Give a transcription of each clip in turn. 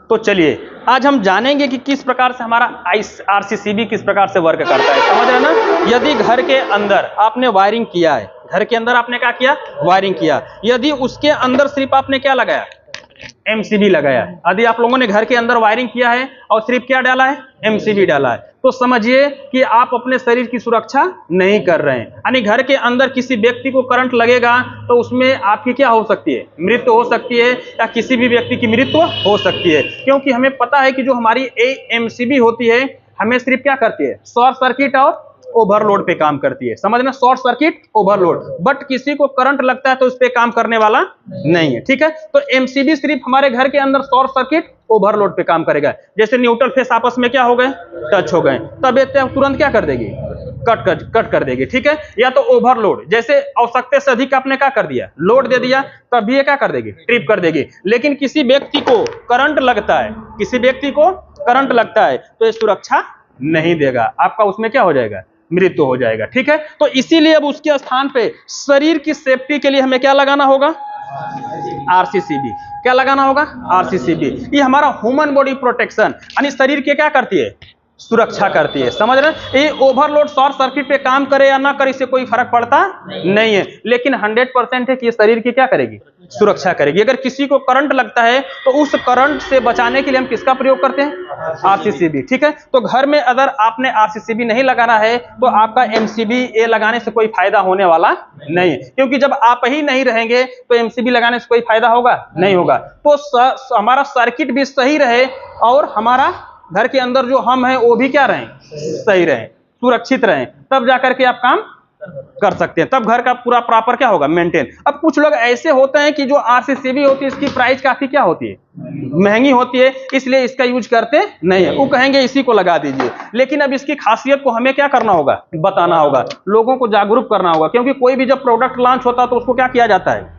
तो चलिए आज हम जानेंगे कि किस प्रकार से हमारा आरसीसीबी किस प्रकार से वर्क करता है। समझ रहे ना। यदि घर के अंदर आपने वायरिंग किया है, घर के अंदर आपने क्या किया, वायरिंग किया, यदि उसके अंदर सिर्फ आपने क्या लगाया, एमसीबी लगाया। यदि आप लोगों ने घर के अंदर वायरिंग किया है और सिर्फ क्या डाला है, एमसीबी डाला है, तो समझिए कि आप अपने शरीर की सुरक्षा नहीं कर रहे हैं। यानी घर के अंदर किसी व्यक्ति को करंट लगेगा तो उसमें आपकी क्या हो सकती है, मृत्यु हो सकती है, या किसी भी व्यक्ति की मृत्यु हो सकती है। क्योंकि हमें पता है कि जो हमारी एमसीबी होती है हमें सिर्फ क्या करती है, शॉर्ट सर्किट और ओवरलोड पे काम करती है। समझना, शॉर्ट सर्किट ओवरलोड, बट किसी को करंट लगता है तो उस पे काम करने वाला नहीं है। ठीक है, तो एमसीबी सिर्फ हमारे घर के अंदर शॉर्ट सर्किट ओवरलोड पे काम करेगा। जैसे न्यूट्रल फेस आपस में क्या हो गए, टच हो गए, तब ये तुरंत क्या कर देगी, कट कर देगी। ठीक है, या तो ओवरलोड, जैसे आवश्यकता से अधिक आपने क्या कर दिया, लोड दे दिया, तब भी ये क्या कर देगी, ट्रिप कर देगी। लेकिन किसी व्यक्ति को करंट लगता है, किसी व्यक्ति को करंट लगता है तो ये सुरक्षा नहीं देगा, आपका उसमें क्या हो जाएगा, मृत्यु हो जाएगा। ठीक है, तो इसीलिए अब उसके स्थान पे शरीर की सेफ्टी के लिए हमें क्या लगाना होगा, आरसीसीबी। क्या लगाना होगा, आरसीसीबी। ये हमारा ह्यूमन बॉडी प्रोटेक्शन, यानी शरीर के क्या करती है, सुरक्षा करती है। समझ रहे हैं। ये ओवरलोड शॉर्ट सर्किट पे काम करे या ना करे इससे कोई फर्क पड़ता नहीं है, लेकिन 100% है कि ये शरीर की क्या करेगी, सुरक्षा करेगी। अगर किसी को करंट लगता है तो उस करंट से बचाने के लिए हम किसका प्रयोग करते हैं, आरसीसीबी। ठीक है, तो घर में अगर आपने आरसीसीबी नहीं लगाना है तो आपका एमसीबी ए लगाने से कोई फायदा होने वाला नहीं है, क्योंकि जब आप ही नहीं रहेंगे तो एमसीबी लगाने से कोई फायदा होगा नहीं होगा। तो हमारा सर्किट भी सही रहे और हमारा घर के अंदर जो हम हैं वो भी क्या रहें, सही रहें, सुरक्षित रहें, तब जाकर के आप काम कर सकते हैं, तब घर का पूरा प्रॉपर क्या होगा, मेंटेन। अब कुछ लोग ऐसे होते हैं कि जो आरसीसीबी होती है इसकी प्राइस काफी क्या होती है, महंगी होती है, इसलिए इसका यूज करते नहीं है। वो कहेंगे इसी को लगा दीजिए, लेकिन अब इसकी खासियत को हमें क्या करना होगा, बताना होगा, लोगों को जागरूक करना होगा। क्योंकि कोई भी जब प्रोडक्ट लॉन्च होता है तो उसको क्या किया जाता है,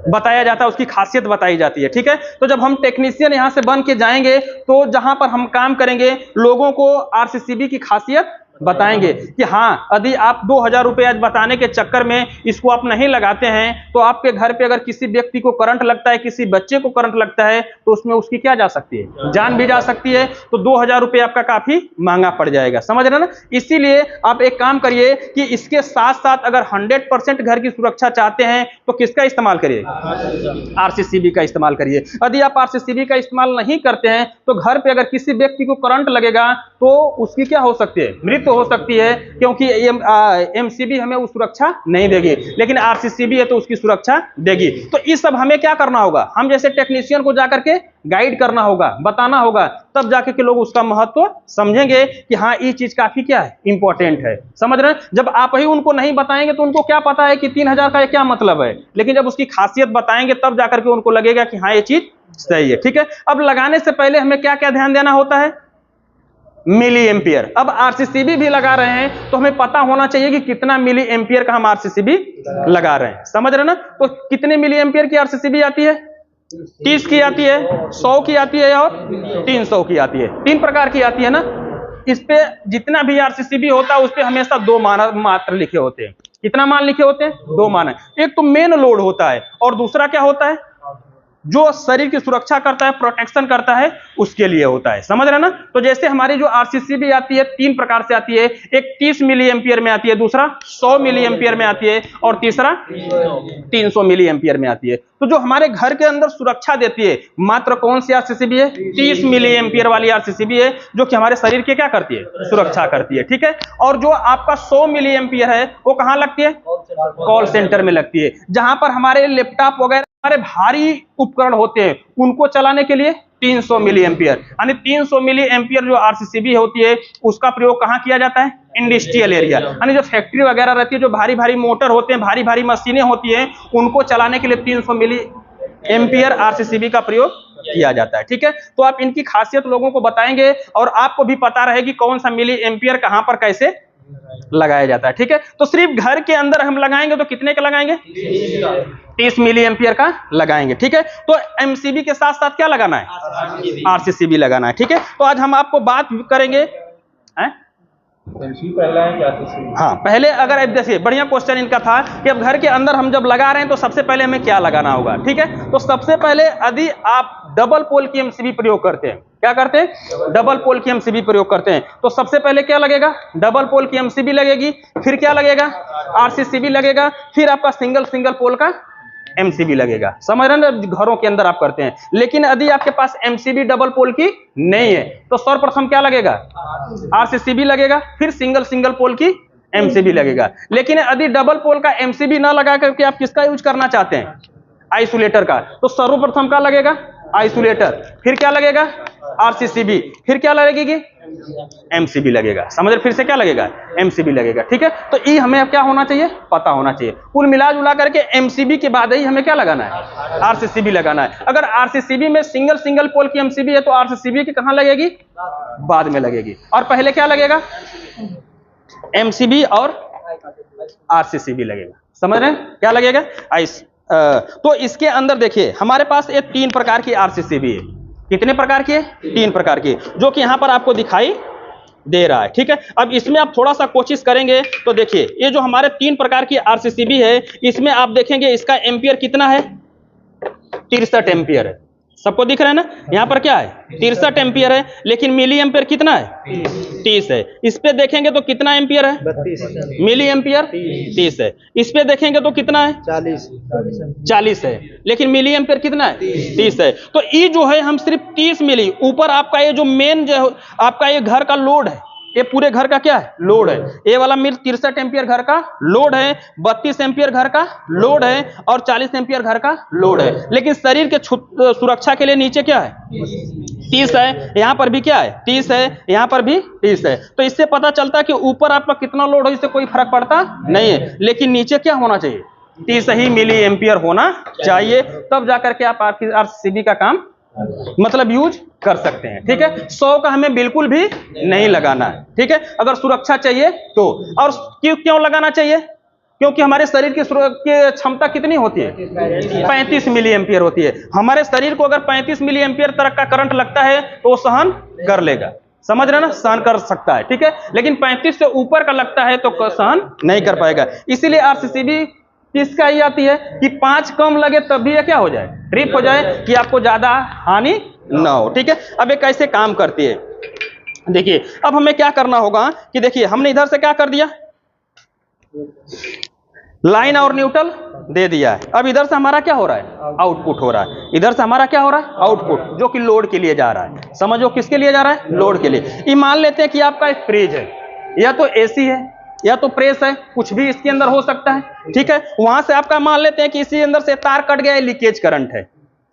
बताया जाता है, उसकी खासियत बताई जाती है। ठीक है, तो जब हम टेक्नीशियन यहां से बन के जाएंगे तो जहां पर हम काम करेंगे लोगों को आरसीसीबी की खासियत बताएंगे कि हाँ, यदि आप 2000 रुपए आज बताने के चक्कर में इसको आप नहीं लगाते हैं तो आपके घर पे अगर किसी व्यक्ति को करंट लगता है, किसी बच्चे को करंट लगता है तो उसमें उसकी क्या जा सकती है, जान भी जा सकती है। तो 2000 रुपए आपका काफी महंगा पड़ जाएगा। समझ रहे ना। इसीलिए आप एक काम करिए कि इसके साथ साथ अगर 100% घर की सुरक्षा चाहते हैं तो किसका इस्तेमाल करिए, आरसीसीबी का इस्तेमाल करिए। यदि आप आरसीसीबी का इस्तेमाल नहीं करते हैं तो घर पे अगर किसी व्यक्ति को करंट लगेगा तो उसकी क्या हो सकती है, मृत्यु हो सकती है, क्योंकि एमसीबी हमें वो सुरक्षा नहीं देगी, लेकिन आरसीसीबी है तो उसकी सुरक्षा देगी। तो इस सब हमें क्या करना होगा, हम जैसे टेक्नीशियन को जाकर के गाइड करना होगा, बताना होगा, तब जाकर के लोग उसका महत्व समझेंगे कि हाँ ये चीज काफी क्या है, इंपॉर्टेंट है। समझ रहे हैं। जब आप ही उनको नहीं बताएंगे तो उनको क्या पता है कि 3000 का क्या मतलब है, लेकिन जब उसकी खासियत बताएंगे तब जाकर के उनको लगेगा कि हाँ ये चीज सही है। ठीक है, अब लगाने से पहले हमें क्या क्या ध्यान देना होता है, मिली एम्पियर। अब आरसीसीबी भी लगा रहे हैं तो हमें पता होना चाहिए कि कितना मिली एम्पियर का हम आरसीसीबी लगा रहे हैं। समझ रहे ना। तो कितने मिली एम्पियर की आरसीसीबी आती है, 30 की आती है, 100 की आती है और 300 की आती है। 3 प्रकार की आती है ना। इस पे जितना भी आरसीसीबी होता है उस पे हमेशा 2 मान मात्र लिखे होते हैं। कितना मान लिखे होते हैं, 2 मान है। एक तो मेन लोड होता है और दूसरा क्या होता है, जो शरीर की सुरक्षा करता है, प्रोटेक्शन करता है, उसके लिए होता है। समझ रहे ना। तो जैसे हमारी जो आरसीसीबी आती है 3 प्रकार से आती है, एक 30 मिली एम्पियर में आती है, दूसरा 100 मिली एम्पियर में आती है और तीसरा 300 मिली एम्पियर में आती है। तो जो हमारे घर के अंदर सुरक्षा देती है मात्र कौन सी आरसीसीबी है, 30 मिली एम्पियर वाली आरसीसीबी है, जो कि हमारे शरीर के क्या करती है, सुरक्षा करती है। ठीक है, और जो आपका 100 मिली एम्पियर है वो कहां लगती है, कॉल सेंटर में लगती है, जहां पर हमारे लैपटॉप वगैरह हमारे भारी उपकरण होते हैं उनको चलाने के लिए 300 मिली एम्पियर, यानी 300 मिली एम्पियर जो आरसीसीबी होती है उसका प्रयोग कहां किया जाता है, इंडस्ट्रियल एरिया, यानी जो फैक्ट्री वगैरह रहती है, जो भारी भारी मोटर होते हैं, भारी भारी मशीनें होती हैं, उनको चलाने के लिए 300 मिली एम्पियर आरसीसीबी का प्रयोग किया जाता है। ठीक है, तो आप इनकी खासियत लोगों को बताएंगे और आपको भी पता रहेगी कौन सा मिली एम्पियर कहां पर कैसे लगाया जाता है। ठीक है, तो सिर्फ घर के अंदर हम लगाएंगे तो कितने का लगाएंगे, 30 मिली एम्पियर का लगाएंगे। ठीक है, तो एमसीबी के साथ साथ क्या लगाना है, आरसीसीबी लगाना है। ठीक है, तो आज हम आपको बात करेंगे पहला है क्या, हाँ पहले अगर आप देखिए बढ़िया क्वेश्चन इनका था कि अब घर के अंदर हम जब लगा रहे हैं तो सबसे पहले हमें क्या लगाना होगा। ठीक है, तो सबसे पहले यदि आप डबल पोल की एमसीबी प्रयोग करते हैं। क्या करते हैं? डबल पोल की एमसीबी प्रयोग करते हैं। तो सबसे पहले क्या लगेगा? डबल पोल की एमसीबी लगेगी, फिर क्या लगेगा? आरसीसीबी लगेगा, फिर आपका सिंगल पोल का एमसीबी लगेगा। समझ रहे हैं ना? घरों के अंदर आप करते हैं। लेकिन यदि आपके पास एमसीबी डबल पोल की नहीं है तो सर्वप्रथम क्या लगेगा? आरसीसीबी लगेगा, फिर सिंगल पोल की एमसीबी लगेगा। लेकिन यदि डबल पोल का एमसीबी ना लगा करके आप किसका यूज करना चाहते हैं? आइसोलेटर का, तो सर्वप्रथम क्या लगेगा? आइसोलेटर, फिर क्या लगेगा? आरसीसीबी, फिर क्या लगेगी? एमसीबी लगेगा। समझ रहे? फिर से क्या लगेगा? एमसीबी लगेगा। ठीक है, तो ई हमें अब क्या होना चाहिए? पता होना चाहिए। कुल मिला जुला करके एमसीबी के बाद ही हमें क्या लगाना है? आरसीसीबी लगाना है। अगर आरसीसीबी में सिंगल पोल की एमसीबी है तो आरसीसीबी की कहां लगेगी? बाद में लगेगी। और पहले क्या लगेगा? एमसीबी और आरसीसीबी लगेगा। समझ रहे हैं? क्या लगेगा? तो इसके अंदर देखिए हमारे पास ये 3 प्रकार की आरसीसीबी है। कितने प्रकार की है? 3 प्रकार की, जो कि यहां पर आपको दिखाई दे रहा है। ठीक है, अब इसमें आप थोड़ा सा कोशिश करेंगे तो देखिए ये जो हमारे 3 प्रकार की आरसीसीबी है, इसमें आप देखेंगे इसका एम्पियर कितना है? 63 एम्पियर है। सबको दिख रहा है ना? यहां पर क्या है? 63 एम्पियर है। लेकिन मिली एम्पियर कितना है? 30 है। इस पे देखेंगे तो कितना एम्पियर है? 32 मिली एम्पियर 30 है। इस पे देखेंगे तो कितना है? 40 है। लेकिन मिली एम्पियर कितना है? 30 है। तो ये जो है हम सिर्फ 30 मिली, ऊपर आपका ये जो मेन जो आपका ये घर का लोड है, ये पूरे घर का क्या है? लोड है। ये वाला मिल 63 एम्पियर घर का लोड है, 32 एम्पियर घर का लोड है और 40 एम्पियर घर का लोड है। लेकिन शरीर के सुरक्षा के लिए नीचे क्या है? 30 है। यहां पर भी क्या है? 30 है। यहां पर भी 30 है। तो इससे पता चलता है कि ऊपर आपका कितना लोड हो इससे कोई फर्क पड़ता नहीं है, लेकिन नीचे क्या होना चाहिए? 30 ही मिली एम्पियर होना चाहिए, तब जाकर के आप आरसीसीबी का काम मतलब यूज कर सकते हैं। ठीक है, 100 का हमें बिल्कुल भी नहीं लगाना है। ठीक है, अगर सुरक्षा चाहिए तो। और क्यों लगाना चाहिए? क्योंकि हमारे शरीर की क्षमता कितनी होती है? 35 मिली एम्पियर होती है। हमारे शरीर को अगर 35 मिली एम्पियर तक का करंट लगता है तो वो सहन कर लेगा। समझ रहे ना? सहन कर सकता है। ठीक है, लेकिन 35 से ऊपर का लगता है तो सहन नहीं कर पाएगा। इसीलिए आरसीसीबी किसका ही आती है कि 5 कम लगे तब भी ये क्या हो जाए? ट्रिप हो जाए, कि आपको ज्यादा हानि ना हो। ठीक है, अब ये कैसे काम करती है देखिए। अब हमें क्या करना होगा कि देखिए हमने इधर से क्या कर दिया? लाइन और न्यूट्रल दे दिया है। अब इधर से हमारा क्या हो रहा है? आउटपुट हो रहा है। इधर से हमारा क्या हो रहा है? आउटपुट, जो कि लोड के लिए जा रहा है। समझो किसके लिए जा रहा है? लोड के लिए। ये मान लेते हैं कि आपका एक फ्रिज है, या तो एसी है, या तो प्रेस है, कुछ भी इसके अंदर हो सकता है। ठीक है, वहां से आपका मान लेते हैं कि इसी अंदर से तार कट गया है, लीकेज करंट है।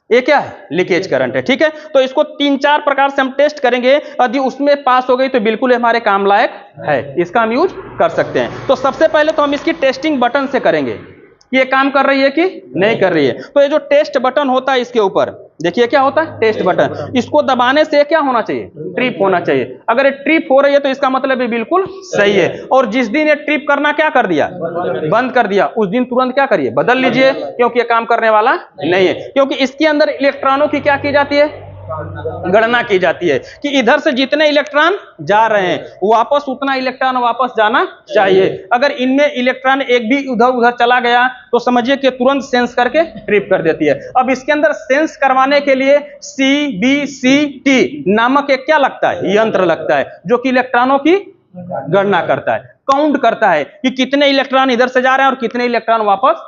ये क्या है? लीकेज करंट है। ठीक है, तो इसको 3-4 प्रकार से हम टेस्ट करेंगे। यदि उसमें पास हो गई तो बिल्कुल हमारे काम लायक है, इसका हम यूज कर सकते हैं। तो सबसे पहले तो हम इसकी टेस्टिंग बटन से करेंगे कि ये काम कर रही है कि नहीं कर रही है। तो ये जो टेस्ट बटन होता है इसके ऊपर देखिए क्या होता है? Test button. इसको दबाने से क्या होना चाहिए? ट्रिप होना चाहिए। अगर ये ट्रिप हो रही है तो इसका मतलब ये बिल्कुल सही है। और जिस दिन ये ट्रिप करना क्या कर दिया? बंद कर दिया, उस दिन तुरंत क्या करिए? बदल लीजिए, क्योंकि ये काम करने वाला नहीं है। क्योंकि इसके अंदर इलेक्ट्रॉनों की क्या की जाती है? गणना की जाती है कि इधर से जितने इलेक्ट्रॉन जा रहे हैं वापस उतना इलेक्ट्रॉन वापस जाना चाहिए। अगर इनमें इलेक्ट्रॉन एक भी उधर उधर चला गया तो समझिए कि तुरंत सेंस करके ट्रिप कर देती है। अब इसके अंदर सेंस करवाने के लिए CBCT नामक एक क्या लगता है? यंत्र लगता है, जो कि इलेक्ट्रॉनों की गणना करता है, काउंट करता है कि कितने इलेक्ट्रॉन इधर से जा रहे हैं और कितने इलेक्ट्रॉन वापस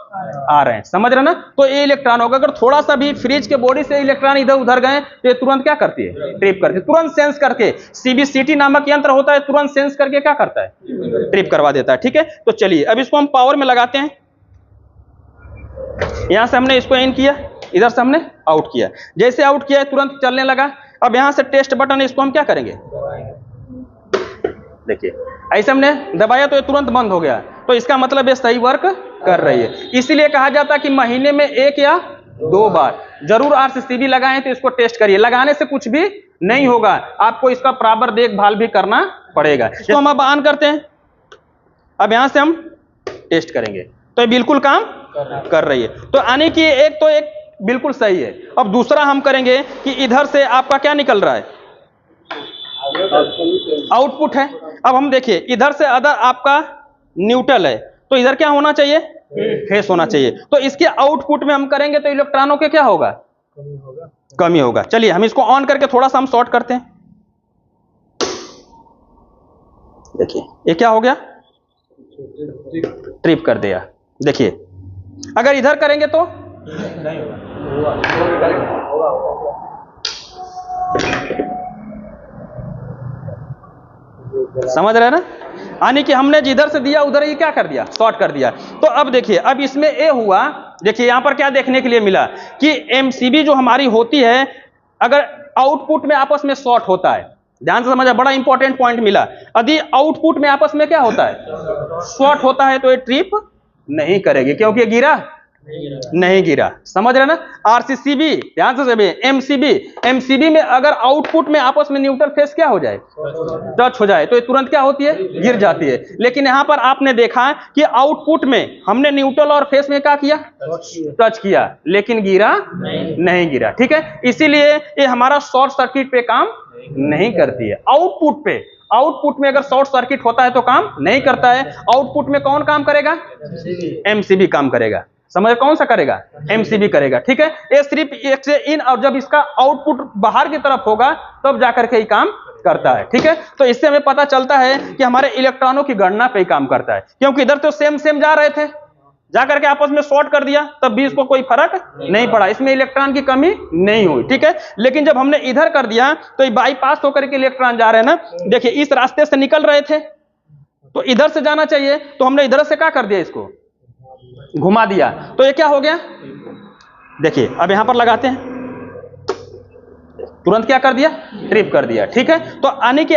आ रहे हैं। समझ रहे ना? तो ये इलेक्ट्रॉन होगा, अगर थोड़ा सा भी फ्रिज के बॉडी से इलेक्ट्रॉन इधर उधर गए तो ये तुरंत क्या करती है? ट्रिप करती है। तुरंत सेंस करके CBCT नामक यंत्र होता है, तुरंत सेंस करके क्या करता है? ट्रिप करवा देता है। ठीक है, तो चलिए अब इसको हम पावर में लगाते हैं। यहां से हमने इसको इन किया, इधर से हमने आउट किया। जैसे आउट किया तुरंत चलने लगा। अब यहां से टेस्ट बटन, इसको हम क्या करेंगे? देखिए ऐसे हमने दबाया तो ये तुरंत बंद हो गया, तो इसका मतलब ये सही वर्क कर रही है। इसीलिए कहा जाता है कि महीने में 1 या 2 बार जरूर आरसीसीबी लगाएं। तो इसको टेस्ट करिए, लगाने से कुछ भी नहीं होगा, आपको इसका बराबर देखभाल भी करना पड़ेगा। तो हम अब ऑन करते हैं। अब यहां से हम टेस्ट करेंगे तो ये बिल्कुल काम कर रही है। तो आने की एक बिल्कुल सही है। अब दूसरा हम करेंगे कि इधर से आपका क्या निकल रहा है? आउटपुट है। अब हम देखिए इधर से अदर आपका न्यूट्रल है, तो इधर क्या होना चाहिए? फेस होना चाहिए। तो इसके आउटपुट में हम करेंगे तो इलेक्ट्रॉनों के क्या होगा? कमी होगा। चलिए हम इसको ऑन करके थोड़ा सा हम शॉर्ट करते हैं। देखिए ये क्या हो गया, ट्रिप कर दिया। देखिए अगर इधर करेंगे तो समझ रहे हैं ना, यानी कि हमने जिधर से दिया उधर ही क्या कर दिया, शॉर्ट कर दिया। तो अब देखिए, अब इसमें ए हुआ, देखिए यहां पर क्या देखने के लिए मिला कि एमसीबी जो हमारी होती है, अगर आउटपुट में आपस में शॉर्ट होता है, ध्यान से समझा, बड़ा इंपॉर्टेंट पॉइंट मिला। यदि आउटपुट में आपस में क्या होता है, शॉर्ट होता है, तो ये ट्रिप नहीं करेगी, क्योंकि गिरा नहीं गिरा। समझ रहे ना, आरसीसीबी ध्यान से समझिए, एमसीबी में अगर आउटपुट में आपस में न्यूट्रल फेस क्या हो जाए, टच हो जाए, तो ये तुरंत क्या होती है, गिर जाती है। लेकिन यहां पर आपने देखा कि आउटपुट में हमने न्यूट्रल और फेस में क्या किया, टच किया, लेकिन गिरा नहीं गिरा। ठीक है, इसीलिए ये हमारा शॉर्ट सर्किट पे काम नहीं करती है। आउटपुट में अगर शॉर्ट सर्किट होता है तो काम नहीं करता है। आउटपुट में कौन काम करेगा, एमसीबी काम करेगा। समझ, कौन सा करेगा, एमसीबी करेगा। ठीक है, ये सिर्फ एक से इन, और जब इसका आउटपुट बाहर की तरफ होगा तब जाकर के ही काम करता है। ठीक है, तो इससे हमें पता चलता है कि हमारे इलेक्ट्रॉनों की गणना पे ही काम करता है, क्योंकि इधर तो सेम जा रहे थे, जाकर के आपस में शॉर्ट कर दिया, तब भी इसको कोई फर्क नहीं पड़ा, इसमें इलेक्ट्रॉन की कमी नहीं हुई। ठीक है, लेकिन जब हमने इधर कर दिया तो ये बाईपास होकर के इलेक्ट्रॉन जा रहे हैं ना, देखिए इस रास्ते से निकल रहे थे तो इधर से जाना चाहिए, तो हमने इधर से क्या कर दिया, इसको घुमा दिया, तो ये क्या हो गया, देखिए अब यहां पर लगाते हैं, तुरंत क्या कर दिया, ट्रिप कर दिया। ठीक है, तो यानी कि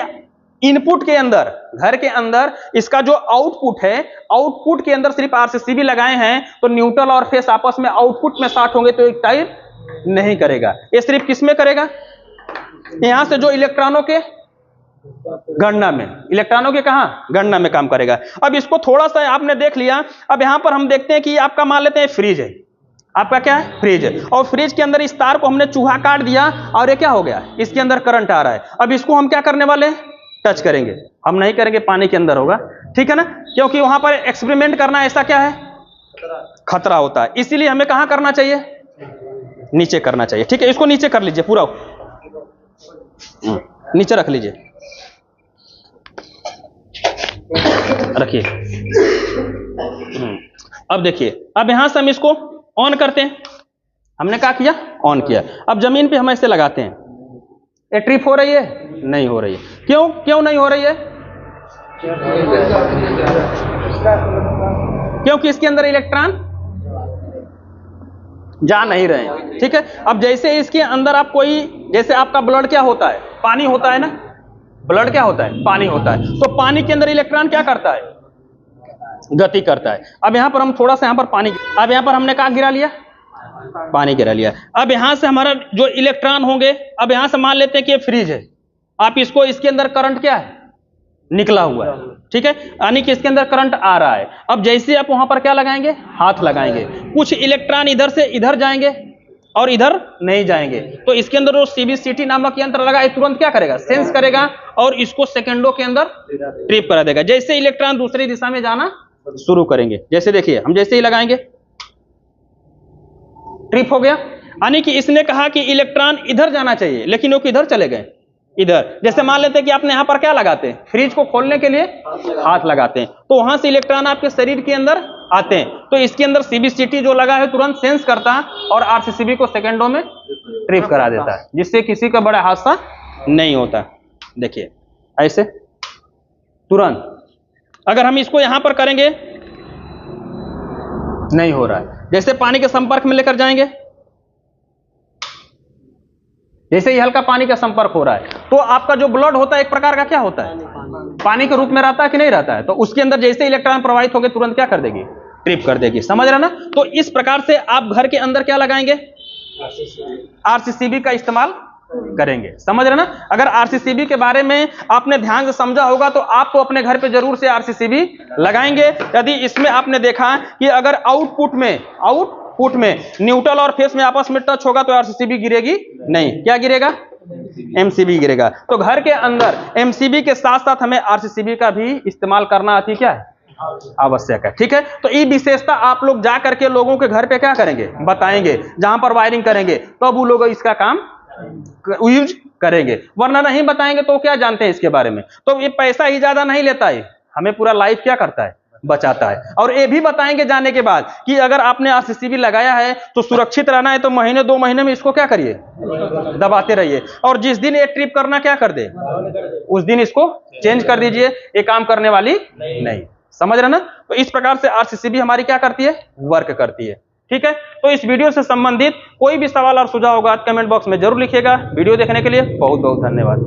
इनपुट के अंदर, घर के अंदर इसका जो आउटपुट है, आउटपुट के अंदर सिर्फ आरसीसीबी लगाए हैं, तो न्यूट्रल और फेस आपस में आउटपुट में शॉर्ट होंगे तो एक टाइप नहीं करेगा। ये सिर्फ किस में करेगा, यहां से जो इलेक्ट्रॉनों के गणना में, इलेक्ट्रॉनों के कहां, गणना में काम करेगा। अब इसको थोड़ा सा आपने देख लिया, अब यहां पर हम देखते हैं कि आपका मान लेते हैं फ्रिज है, आपका क्या है, फ्रिज है, और फ्रिज के अंदर इस तार को हमने चूहा काट दिया और ये क्या हो गया, इसके अंदर करंट आ रहा है। अब इसको हम क्या करने वाले, टच करेंगे, हम नहीं करेंगे, पानी के अंदर होगा। ठीक है ना, क्योंकि वहां पर एक्सपेरिमेंट करना ऐसा क्या है, खतरा होता है, इसीलिए हमें कहां करना चाहिए, नीचे करना चाहिए। ठीक है, इसको नीचे कर लीजिए, पूरा नीचे रख लीजिए, रखिए। अब देखिए, अब यहां से हम इसको ऑन करते हैं, हमने क्या किया, ऑन किया। अब जमीन पे हम ऐसे लगाते हैं, ये ट्रिप हो रही है, नहीं हो रही है, क्यों नहीं हो रही है, क्योंकि इसके अंदर इलेक्ट्रॉन जा नहीं रहे हैं। ठीक है, अब जैसे इसके अंदर आप कोई, जैसे आपका ब्लड क्या होता है, पानी होता है ना, ब्लड क्या होता है, पानी होता है, तो पानी के अंदर इलेक्ट्रॉन क्या करता है, गति करता है। अब यहां पर हम थोड़ा सा यहां पर पानी, अब यहां पर हमने क्या गिरा लिया, पानी गिरा लिया। अब यहां से हमारा जो इलेक्ट्रॉन होंगे, अब यहां से मान लेते हैं कि ये फ्रिज है, आप इसको, इसके अंदर करंट क्या है, निकला हुआ है। ठीक है, यानी कि इसके अंदर करंट आ रहा है। अब जैसे आप वहां पर क्या लगाएंगे, हाथ लगाएंगे, कुछ इलेक्ट्रॉन इधर से इधर जाएंगे और इधर नहीं जाएंगे, तो इसके अंदर जो सीबीसीटी नामक यंत्र लगा है, तुरंत क्या करेगा, सेंस करेगा और इसको सेकंडों के अंदर ट्रिप करा देगा। जैसे इलेक्ट्रॉन दूसरी दिशा में जाना शुरू करेंगे, जैसे देखिए हम जैसे ही लगाएंगे, ट्रिप हो गया। यानी कि इसने कहा कि इलेक्ट्रॉन इधर जाना चाहिए, लेकिन वो किधर चले गए, इधर। जैसे मान लेते हैं कि आपने यहां पर क्या लगाते हैं, फ्रिज को खोलने के लिए हाथ लगाते हैं, तो वहां से इलेक्ट्रॉन आपके शरीर के अंदर आते हैं, तो इसके अंदर सीबीसीटी जो लगा है तुरंत सेंस करता है और आरसीसीबी को सेकंडों में ट्रिप करा देता है, जिससे किसी का बड़ा हादसा नहीं होता। देखिए ऐसे तुरंत, अगर हम इसको यहां पर करेंगे, नहीं हो रहा है। जैसे पानी के संपर्क में लेकर जाएंगे, जैसे ही हल्का पानी का संपर्क हो रहा है, तो आपका जो ब्लड होता है एक प्रकार का क्या होता है, पानी के रूप में रहता है कि नहीं रहता है, तो उसके अंदर जैसे इलेक्ट्रॉन प्रवाहित हो गए, तुरंत क्या कर देगी, ट्रिप कर देगी। समझ रहे ना, तो इस प्रकार से आप घर के अंदर क्या लगाएंगे, आरसीसीबी का इस्तेमाल करेंगे। समझ रहे ना, अगर आरसीसीबी के बारे में आपने ध्यान से समझा होगा तो आपको अपने घर पे जरूर से आरसीसीबी लगाएंगे। यदि इसमें आपने देखा कि अगर आउटपुट में न्यूट्रल और फेस में आपस में टच होगा तो आरसीसीबी गिरेगी नहीं, क्या गिरेगा, एमसीबी गिरेगा। तो घर के अंदर एमसीबी के साथ साथ हमें आरसीसीबी का भी इस्तेमाल करना आती क्या है, आवश्यक है। ठीक है, तो ये विशेषता आप लोग जा करके लोगों के घर पे क्या करेंगे, बताएंगे, जहां पर वायरिंग करेंगे तो अब वो लोग इसका काम यूज करेंगे, वरना नहीं बताएंगे तो क्या जानते हैं इसके बारे में। तो ये पैसा ही ज्यादा नहीं लेता है, हमें पूरा लाइफ क्या करता है, बचाता है। और ये भी बताएंगे जाने के बाद कि अगर आपने आरसीसीबी लगाया है तो सुरक्षित रहना है, तो महीने 2 महीने में इसको क्या करिए, दबाते रहिए, और जिस दिन ये ट्रिप करना क्या कर दे, उस दिन इसको चेंज कर दीजिए, ये काम करने वाली नहीं। समझ रहे ना। तो इस प्रकार से आरसीसीबी हमारी क्या करती है, वर्क करती है। ठीक है, तो इस वीडियो से संबंधित कोई भी सवाल और सुझाव होगा कमेंट बॉक्स में जरूर लिखिएगा। वीडियो देखने के लिए बहुत बहुत धन्यवाद।